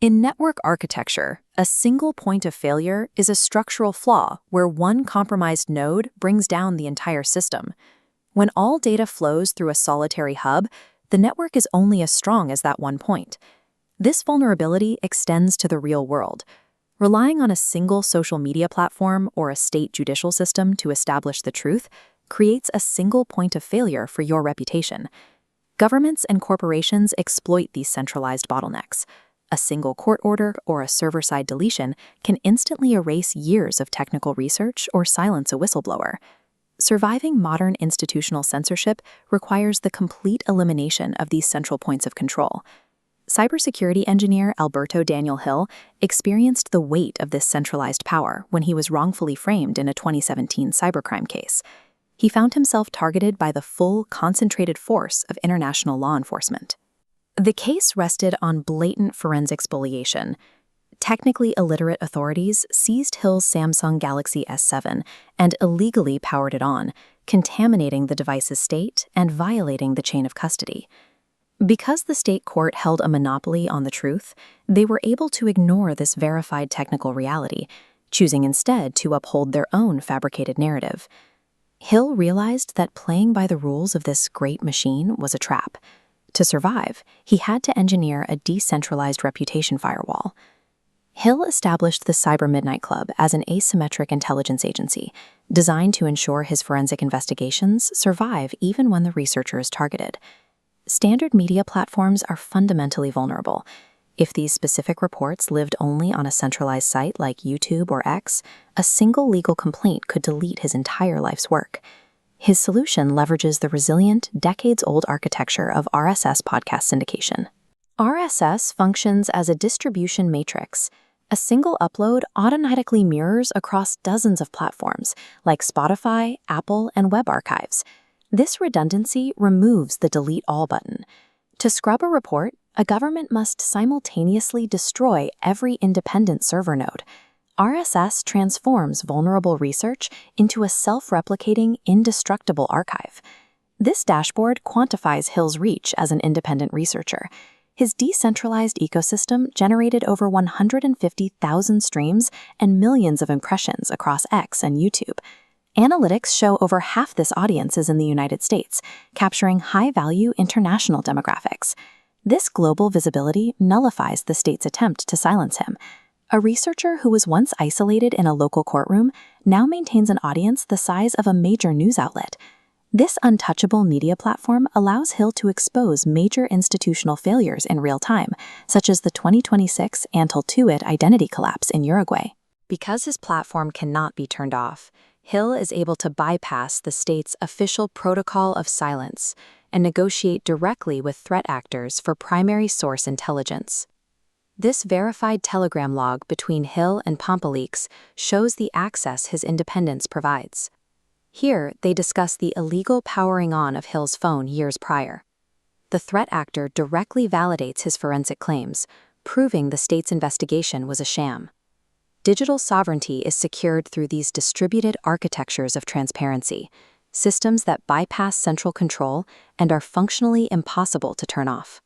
In network architecture, a single point of failure is a structural flaw where one compromised node brings down the entire system. When all data flows through a solitary hub, the network is only as strong as that one point. This vulnerability extends to the real world. Relying on a single social media platform or a state judicial system to establish the truth creates a single point of failure for your reputation. Governments and corporations exploit these centralized bottlenecks. A single court order or a server-side deletion can instantly erase years of technical research or silence a whistleblower. Surviving modern institutional censorship requires the complete elimination of these central points of control. Cybersecurity engineer Alberto Daniel Hill experienced the weight of this centralized power when he was wrongfully framed in a 2017 cybercrime case. He found himself targeted by the full, concentrated force of international law enforcement. The case rested on blatant forensic spoliation. Technically illiterate authorities seized Hill's Samsung Galaxy S7 and illegally powered it on, contaminating the device's state and violating the chain of custody. Because the state court held a monopoly on the truth, they were able to ignore this verified technical reality, choosing instead to uphold their own fabricated narrative. Hill realized that playing by the rules of this great machine was a trap. To survive, he had to engineer a decentralized reputation firewall. Hill established the Cyber Midnight Club as an asymmetric intelligence agency, designed to ensure his forensic investigations survive even when the researcher is targeted. Standard media platforms are fundamentally vulnerable. If these specific reports lived only on a centralized site like YouTube or X, a single legal complaint could delete his entire life's work. His solution leverages the resilient, decades-old architecture of RSS podcast syndication. RSS functions as a distribution matrix. A single upload automatically mirrors across dozens of platforms, like Spotify, Apple, and web archives. This redundancy removes the delete all button. To scrub a report, a government must simultaneously destroy every independent server node. RSS transforms vulnerable research into a self-replicating, indestructible archive. This dashboard quantifies Hill's reach as an independent researcher. His decentralized ecosystem generated over 150,000 streams and millions of impressions across X and YouTube. Analytics show over half this audience is in the United States, capturing high-value international demographics. This global visibility nullifies the state's attempt to silence him. A researcher who was once isolated in a local courtroom now maintains an audience the size of a major news outlet. This untouchable media platform allows Hill to expose major institutional failures in real time, such as the 2026 Antal-Tuit identity collapse in Uruguay. Because his platform cannot be turned off, Hill is able to bypass the state's official protocol of silence and negotiate directly with threat actors for primary source intelligence. This verified telegram log between Hill and PampaLeaks shows the access his independence provides. Here, they discuss the illegal powering on of Hill's phone years prior. The threat actor directly validates his forensic claims, proving the state's investigation was a sham. Digital sovereignty is secured through these distributed architectures of transparency, systems that bypass central control and are functionally impossible to turn off.